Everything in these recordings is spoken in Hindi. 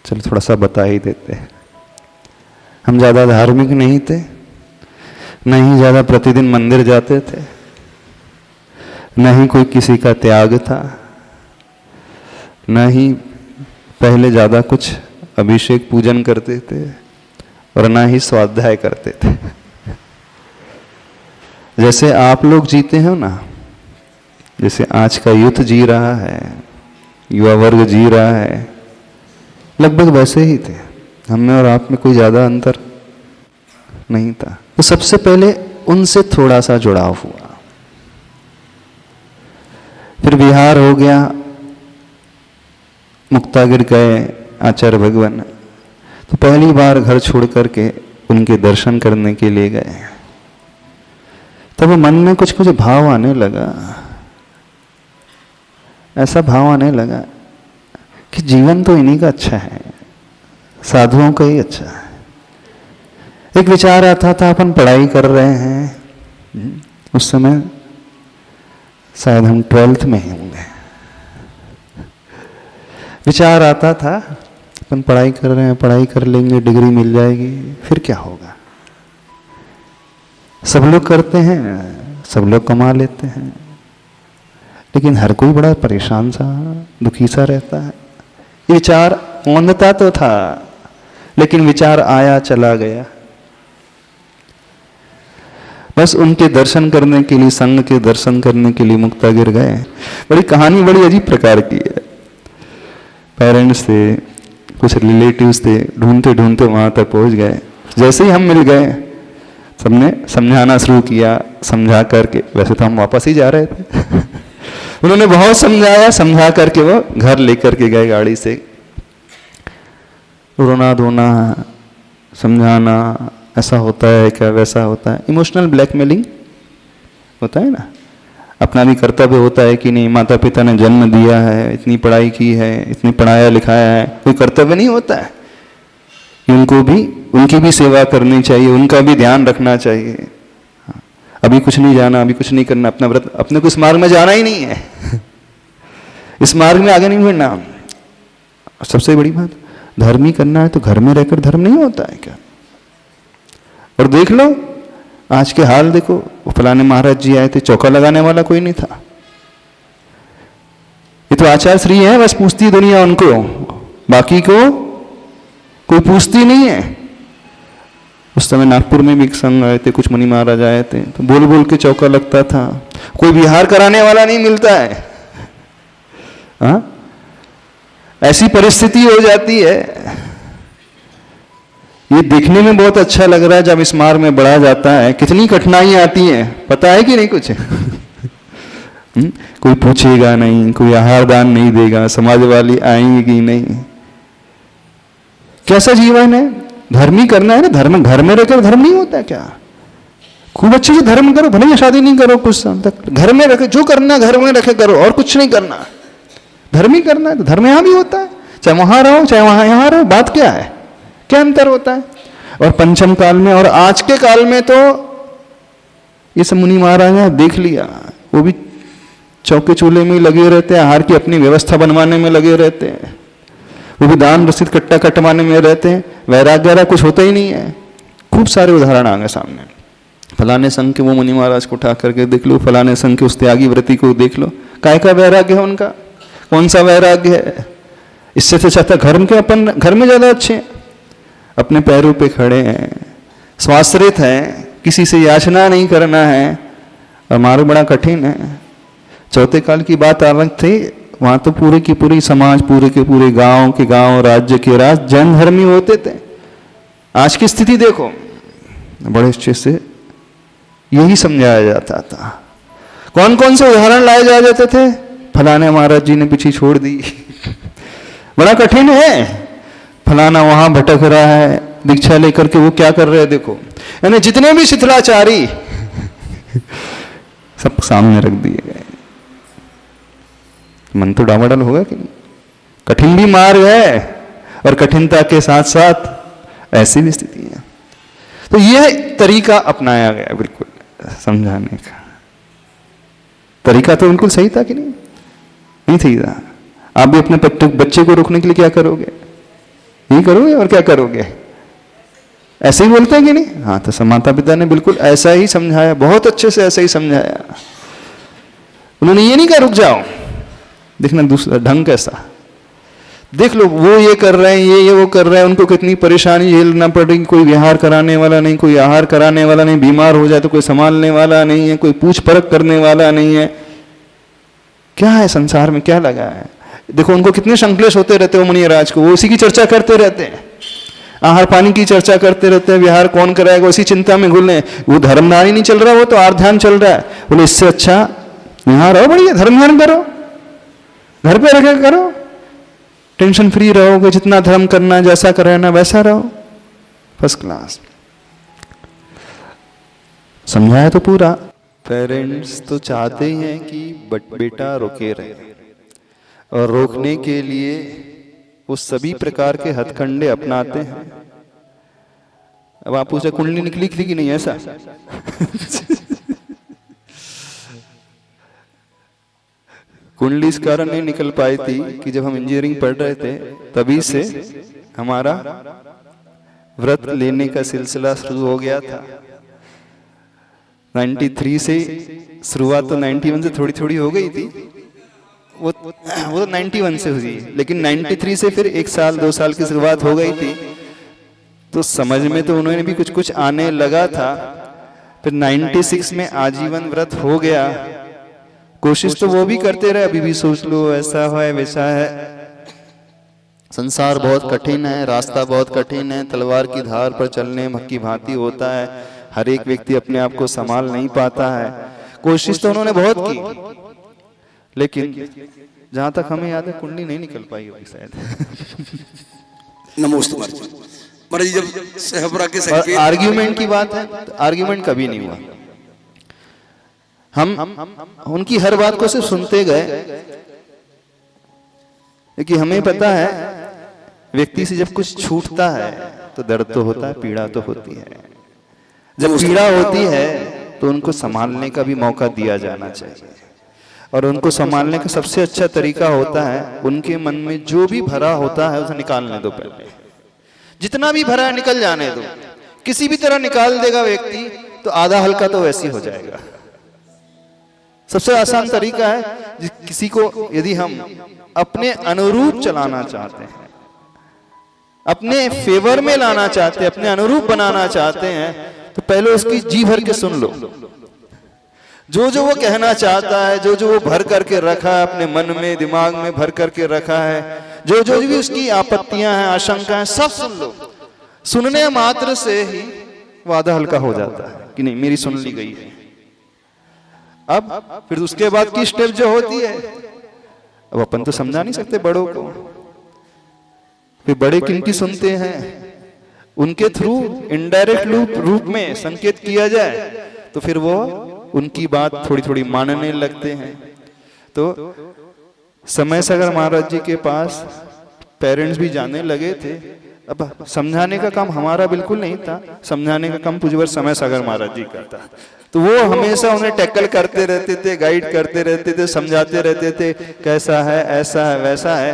चलो थोड़ा सा बता ही देते हैं। हम ज़्यादा धार्मिक नहीं थे, न ही ज़्यादा प्रतिदिन मंदिर जाते थे, न ही कोई किसी का त्याग था, न ही पहले ज़्यादा कुछ अभिषेक पूजन करते थे, और न ही स्वाध्याय करते थे। जैसे आप लोग जीते हो ना, जैसे आज का यूथ जी रहा है, युवा वर्ग जी रहा है, लगभग वैसे ही थे। हम में और आप में कोई ज़्यादा अंतर नहीं था। तो सबसे पहले उनसे थोड़ा सा जुड़ाव हुआ, फिर विहार हो गया, मुक्तागिर गए आचार्य भगवान, तो पहली बार घर छोड़ करके उनके दर्शन करने के लिए गए। तब मन में कुछ कुछ भाव आने लगा, ऐसा भाव आने लगा कि जीवन तो इन्हीं का अच्छा है, साधुओं का ही अच्छा है। एक विचार आता था, अपन पढ़ाई कर रहे हैं, उस समय शायद हम 12th में ही होंगे, विचार आता था अपन पढ़ाई कर रहे हैं, पढ़ाई कर लेंगे, डिग्री मिल जाएगी, फिर क्या होगा। सब लोग करते हैं, सब लोग कमा लेते हैं, लेकिन हर कोई बड़ा परेशान सा, दुखी सा रहता है। ये विचार औंधता तो था, लेकिन विचार आया चला गया। बस उनके दर्शन करने के लिए, संघ के दर्शन करने के लिए मुक्तागिर गए। बड़ी कहानी बड़ी अजीब प्रकार की है। पेरेंट्स थे, कुछ रिलेटिव्स थे, ढूंढते ढूंढते वहां तक पहुंच गए। जैसे ही हम मिल गए, सबने समझाना शुरू किया। समझा करके, वैसे तो हम वापस ही जा रहे थे उन्होंने बहुत समझाया, समझा करके वो घर लेकर के गए गाड़ी से। रोना धोना, समझाना, ऐसा होता है क्या, वैसा होता है, इमोशनल ब्लैकमेलिंग होता है ना। अपना भी कर्तव्य होता है कि नहीं, माता पिता ने जन्म दिया है, इतनी पढ़ाई की है, इतनी पढ़ाया लिखाया है, कोई कर्तव्य नहीं होता है कि उनकी भी सेवा करनी चाहिए, उनका भी ध्यान रखना चाहिए। अभी कुछ नहीं जाना, अभी कुछ नहीं करना, अपना व्रत, अपने को इस मार्ग में जाना ही नहीं है इस मार्ग में आगे नहीं बढ़ना। सबसे बड़ी बात, धर्म ही करना है तो घर में रहकर धर्म नहीं होता है क्या। और देख लो आज के हाल देखो, फलाने महाराज जी आए थे, चौका लगाने वाला कोई नहीं था। ये तो आचार्य श्री है, बस पूछती दुनिया उनको, बाकी को कोई पूछती नहीं है। उस समय नागपुर में भी एक संघ आए थे, कुछ मुनि महाराज आए थे, तो बोल बोल के चौका लगता था। कोई विहार कराने वाला नहीं मिलता है। हाँ, ऐसी परिस्थिति हो जाती है। ये देखने में बहुत अच्छा लग रहा है, जब इस मार्ग में बढ़ा जाता है कितनी कठिनाइयां आती हैं, पता है कि नहीं कुछ कोई पूछेगा नहीं, कोई आहार दान नहीं देगा, समाज वाली आएंगी नहीं। कैसा जीवन है, धर्म ही करना है ना। धर्म घर में रहकर धर्म नहीं होता क्या। खूब अच्छे से धर्म करो, भले ही शादी नहीं करो कुछ साल तक, घर में रखे, जो करना घर में रखे करो, और कुछ नहीं करना, धर्म ही करना है। तो धर्म यहां भी होता है, चाहे वहां रहो चाहे वहां यहां रहो, बात क्या है, क्या अंतर होता है। और पंचम काल में और आज के काल में तो ये सब मुनि महाराज ने देख लिया, वो भी चौके चूल्हे में लगे रहते हैं, आहार की अपनी व्यवस्था बनवाने में लगे रहते हैं, वो भी दान रसीद कट्टा कटवाने में रहते हैं, वैराग्य कुछ होता ही नहीं है। खूब सारे उदाहरण आ गए सामने। फलाने संघ के वो मुनि महाराज को उठा करके देख लो, फलाने संघ के उस त्यागी व्रती को देख लो, काय का वैराग्य है उनका, कौन सा वैराग्य है। इससे तो चाहता घर के, अपन घर में ज्यादा अच्छे हैं, अपने पैरों पे खड़े हैं, स्वाश्रित हैं, किसी से याचना नहीं करना है। और मार्ग बड़ा कठिन है। चौथे काल की बात अलग थी, वहां तो पूरे की पूरी समाज, पूरे के पूरे गांव के गांव, राज्य के राज्य जैन धर्मी होते थे। आज की स्थिति देखो, बड़े अच्छे से यही समझाया जाता था। कौन कौन से उदाहरण लाए जा जाते थे, फलाने महाराज जी ने पीछे छोड़ दी बड़ा कठिन है, फलाना वहां भटक रहा है, दीक्षा लेकर के वो क्या कर रहे हैं देखो। यानी जितने भी शिथिलाचारी सब सामने रख दिए गए। मन तो डावाडोल होगा कि नहीं। कठिन भी मार्ग है और कठिनता के साथ साथ ऐसी भी स्थिति है। तो यह तरीका अपनाया गया, बिल्कुल समझाने का तरीका तो बिल्कुल सही था कि नहीं सही था। आप भी अपने बच्चे को रोकने के लिए क्या करोगे, यही करोगे और क्या करोगे? ऐसे ही बोलते हैं कि नहीं? हाँ, तो सब माता पिता ने बिल्कुल ऐसा ही समझाया, बहुत अच्छे से ऐसा ही समझाया। उन्होंने ये नहीं कहा रुक जाओ, देखना दूसरा ढंग कैसा, देख लो वो ये कर रहे हैं, ये वो कर रहे हैं, उनको कितनी परेशानी झेलना पड़ रही, कोई विहार कराने वाला नहीं, कोई आहार कराने वाला नहीं, बीमार हो जाए तो कोई संभालने वाला नहीं है, कोई पूछ परख करने वाला नहीं है। क्या है संसार में, क्या लगा है? देखो उनको कितने संकलेश होते रहते हो मुनिराज को, वो उसी की चर्चा करते रहते हैं, आहार पानी की चर्चा करते रहते हैं, विहार कौन कराएगा उसी चिंता में घुले। वो धर्मदान ही नहीं चल रहा, वो तो आर ध्यान चल रहा है। बोले इससे अच्छा यहाँ रहो, बढ़िया धर्म ध्यान करो, घर पे रखे करो, टेंशन फ्री रहोगे, जितना धर्म करना है, जैसा करना वैसा रहो, फर्स्ट क्लास। समझाया तो पूरा। पेरेंट्स तो चाहते ही हैं कि बेटा रुके रहे, और रोकने के लिए वो सभी प्रकार के हथकंडे अपनाते हैं। अब आप उसे कुंडली निकली थी कि नहीं, ऐसा कुंडली इस कारण नहीं निकल पाई थी कि जब हम इंजीनियरिंग पढ़ रहे थे तभी से हमारा व्रत लेने का सिलसिला शुरू हो गया था। 93 से शुरुआत, तो 91 से थोड़ी थोड़ी हो गई थी, वो 91 से हुई, लेकिन 93 से फिर 1 साल 2 साल की शुरुआत हो गई थी। तो समझ में तो उन्होंने भी कुछ कुछ आने लगा था। फिर 96 में आजीवन व्रत हो गया। कोशिश तो वो भी करते रहे, अभी भी सोच लो ऐसा है वैसा है। संसार बहुत कठिन है, रास्ता बहुत कठिन है, तलवार की धार पर चलने की भांति होता है। हर एक व्यक्ति अपने आप को संभाल नहीं पाता है। कोशिश तो उन्होंने बहुत की, लेकिन जहां तक हमें याद है कुंडली नहीं निकल पाई होगी शायद। नमोस्तु महाराज जी, जब सहबरा के संकेत आर्ग्यूमेंट की बात है, तो आर्ग्यूमेंट कभी नहीं हुआ। हम उनकी हर बात को सिर्फ सुनते गए, क्योंकि हमें पता है व्यक्ति से जब कुछ छूटता है तो दर्द तो होता है, पीड़ा तो होती है। जब पीड़ा होती है तो उनको संभालने का भी मौका दिया जाना चाहिए, और उनको संभालने का सबसे अच्छा तरीका होता है उनके मन में जो भी भरा होता है उसे निकालने दो। पहले जितना भी भरा निकल जाने दो, किसी भी तरह निकाल देगा व्यक्ति तो आधा हल्का तो वैसे ही हो जाएगा। सबसे आसान तरीका है, किसी को यदि हम अपने अनुरूप चलाना चाहते हैं, अपने फेवर में लाना चाहते हैं, अपने अनुरूप बनाना चाहते हैं, तो पहले उसकी जी भर के सुन लो। जो जो वो कहना चाहता है, जो जो वो भर करके रखा है अपने मन में, दिमाग में भर करके रखा है, जो जो भी उसकी आपत्तियां हैं, आशंकाएं, सब सुन लो। सुनने मात्र से ही वो आधा हल्का हो जाता है कि नहीं मेरी सुन ली गई है। अब फिर उसके बाद की स्टेप जो होती है, अब अपन तो समझा नहीं सकते बड़ों को, फिर बड़े किनकी सुनते हैं, उनके थ्रू इनडायरेक्ट रूप में संकेत किया जाए तो फिर वो उनकी बात थोड़ी थोड़ी मानने लगते हैं। तो समय सागर महाराज जी के पास पेरेंट्स भी जाने लगे थे। अब समझाने का काम हमारा बिल्कुल नहीं था, समझाने का काम पूज्यवर समय सागर महाराज जी का था। तो वो हमेशा उन्हें टैकल करते रहते थे, गाइड करते रहते थे, समझाते रहते थे कैसा है, ऐसा है, वैसा है।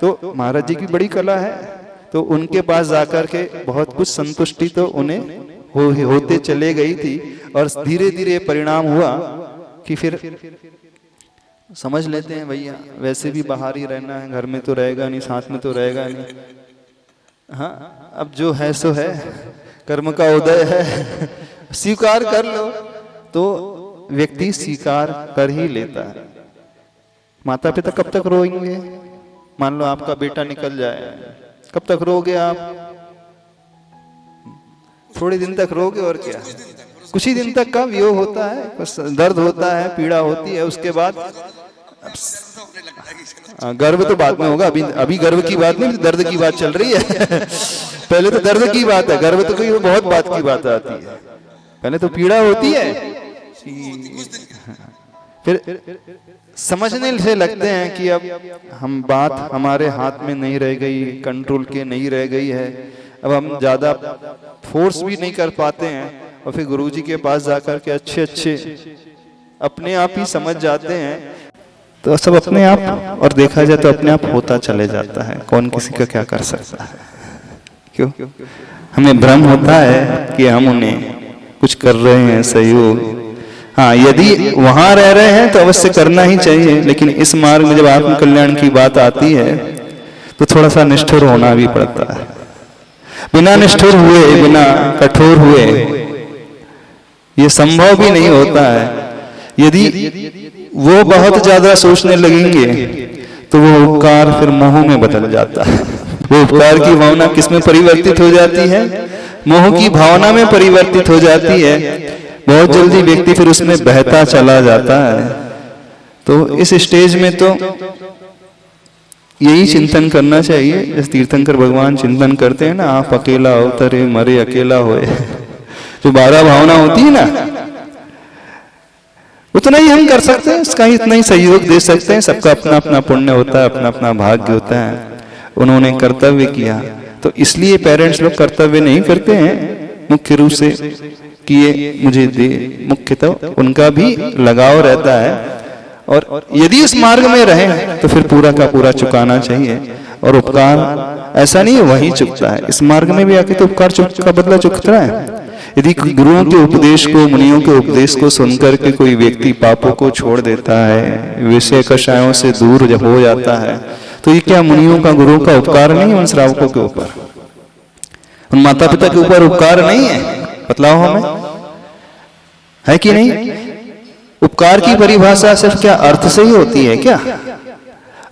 तो महाराज जी की बड़ी कला है, तो उनके पास जाकर के बहुत कुछ संतुष्टि तो उन्हें होते चले गई थी, और धीरे धीरे परिणाम हुआ कि फिर समझ लेते हैं भैया वैसे भी बाहर ही रहना है, घर में तो रहेगा नहीं, साथ में तो रहेगा नहीं। हाँ, अब जो है सो है, कर्म का उदय है, स्वीकार कर लो। तो व्यक्ति स्वीकार कर ही लेता है। माता पिता कब तक रोएंगे? मान लो आपका बेटा निकल जाए, कब तक रोगे आप? थोड़े दिन तक रोगे, और क्या, कुछ ही दिन तक का वियोग होता है, बस दर्द होता है, पीड़ा होती है। उसके बाद गर्व तो बाद में होगा, अभी गर्व की बात नहीं, दर्द की बात चल रही है। पहले तो दर्द की बात है, गर्व तो कोई बहुत बात की बात आती है। पहले तो पीड़ा होती है, फिर समझने से लगते हैं कि अब हम बात हमारे हाथ में नहीं रह गई, कंट्रोल के नहीं रह गई है। अब हम ज्यादा फोर्स भी नहीं कर पाते हैं, और फिर गुरुजी के पास जाकर के अच्छे अच्छे अपने आप ही समझ जाते हैं। तो सब अपने आप, और देखा जाए तो अपने आप होता चले जाता है, कौन किसी का क्या कर सकता है। क्यों? हमें भ्रम होता है कि हम उन्हें कुछ कर रहे हैं सहयोग। हाँ, यदि वहां रह रहे हैं तो अवश्य करना ही चाहिए, लेकिन इस मार्ग में जब आत्मकल्याण की बात आती है तो थोड़ा सा निष्ठुर होना भी पड़ता है। बिना निष्ठुर हुए, बिना कठोर हुए ये संभव भी नहीं होता है। यदि वो बहुत ज्यादा सोचने लगेंगे तो वो उपकार फिर मोह में बदल जाता है। वो उपकार की भावना किसमें परिवर्तित हो जाती है? मोह की भावना में परिवर्तित हो जाती है। बहुत जल्दी व्यक्ति फिर उसमें बहता चला जाता है। तो इस स्टेज में तो यही चिंतन करना चाहिए, जैसे तीर्थंकर भगवान चिंतन करते हैं ना, आप अकेला अवतरे मरे अकेला होए। जो 12 भावना होती है ना, उतना ही हम कर सकते हैं, उसका ही इतना ही सहयोग दे सकते हैं। सबका अपना अपना पुण्य होता है, अपना अपना भाग्य होता है। उन्होंने कर्तव्य किया, तो इसलिए पेरेंट्स लोग कर्तव्य नहीं करते हैं मुख्य रूप से कि ये मुझे दे, मुख्यतः उनका भी लगाव रहता है। और यदि इस मार्ग में रहे तो फिर पूरा का पूरा चुकाना चाहिए। और उपकार ऐसा नहीं है वही चुकता है, इस मार्ग में भी आके तो उपकार का बदला चुकता है। यदि गुरुओं के उपदेश को, मुनियों के उपदेश को सुनकर के कोई व्यक्ति पापों को छोड़ देता है, विषय कषायों से दूर जब हो जाता है, तो ये क्या मुनियों का, गुरुओं का उपकार नहीं है उन श्रावकों के ऊपर? उन माता पिता के ऊपर उपकार नहीं है? बतलाओ हमें, है कि नहीं? उपकार की परिभाषा सिर्फ क्या अर्थ से ही होती है क्या?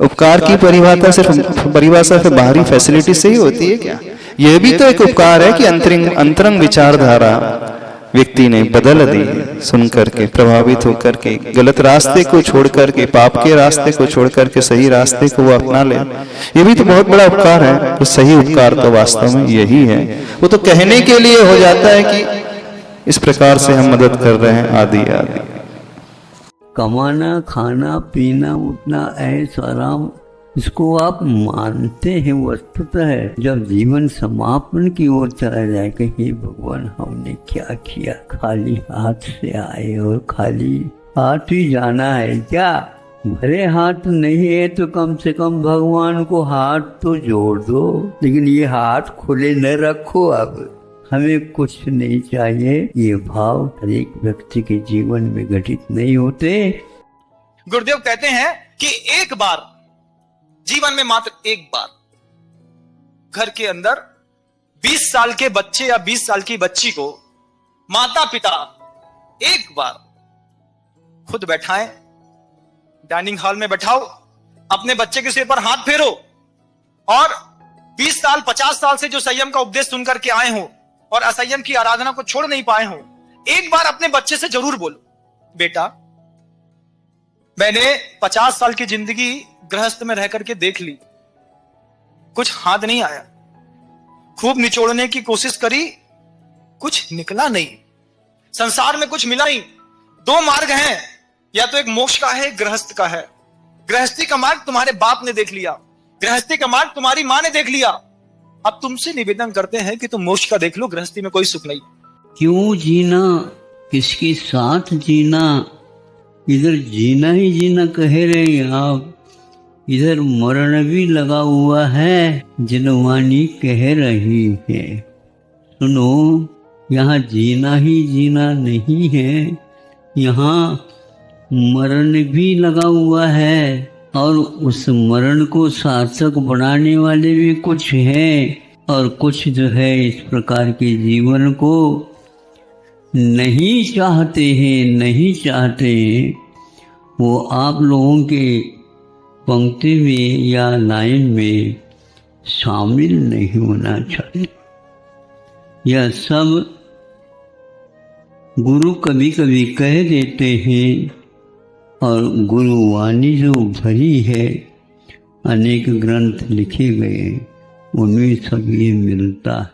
उपकार की परिभाषा सिर्फ बाहरी फैसिलिटी से ही होती है क्या? यह भी तो एक उपकार है कि अंतरंग विचारधारा व्यक्ति ने बदल दी, सुन करके, प्रभावित होकर के, गलत रास्ते को छोड़ करके, पाप के रास्ते को छोड़ करके सही रास्ते को वो अपना ले। ये भी तो बहुत बड़ा उपकार है। तो सही उपकार तो वास्तव में यही है। वो तो कहने के लिए हो जाता है कि इस प्रकार से हम मदद कर रहे हैं, आदि आदि। कमाना, खाना, पीना, उठना, ऐश आराम, इसको आप मानते हैं वस्तुतः है। जब जीवन समापन की ओर चला जाए कि हे भगवान हमने क्या किया, खाली हाथ से आए और खाली हाथ ही जाना है क्या? भरे हाथ नहीं है तो कम से कम भगवान को हाथ तो जोड़ दो, लेकिन ये हाथ खुले न रखो। अब हमें कुछ नहीं चाहिए, ये भाव हर एक व्यक्ति के जीवन में घटित नहीं होते। गुरुदेव कहते हैं कि एक बार जीवन में, मात्र एक बार, घर के अंदर 20 साल के बच्चे या 20 साल की बच्ची को माता पिता एक बार खुद बैठाएं, डाइनिंग हॉल में बैठाओ, अपने बच्चे के सिर पर हाथ फेरो और 20 साल 50 साल से जो संयम का उपदेश सुनकर के आए हो और असंयम की आराधना को छोड़ नहीं पाए हो, एक बार अपने बच्चे से जरूर बोलो, बेटा मैंने 50 साल की जिंदगी गृहस्थ में रह करके देख ली, कुछ हाथ नहीं आया, खूब निचोड़ने की कोशिश करी, कुछ निकला नहीं, संसार में कुछ मिला नहीं। 2 मार्ग हैं, या तो एक मोक्ष का है, गृहस्थ का है। गृहस्थी का मार्ग तुम्हारे बाप ने देख लिया, गृहस्थी का मार्ग तुम्हारी मां ने देख लिया। अब तुमसे निवेदन करते हैं कि तुम मोक्ष का देख लो, गृहस्थी में कोई सुख नहीं। क्यों जीना, किसके साथ जीना? इधर जीना ही जीना कह रहे हैं आप, इधर मरण भी लगा हुआ है, जनवाणी कह रही है। सुनो, यहाँ जीना ही जीना नहीं है, यहाँ मरण भी लगा हुआ है, और उस मरण को सार्थक बनाने वाले भी कुछ हैं, और कुछ जो है इस प्रकार के जीवन को नहीं चाहते हैं, वो आप लोगों के पंक्ति में या लाइन में शामिल नहीं होना चाहिए। यह सब गुरु कभी कभी कह देते हैं, और गुरुवाणी जो भरी है, अनेक ग्रंथ लिखे गए, उनमें सब ये मिलता है।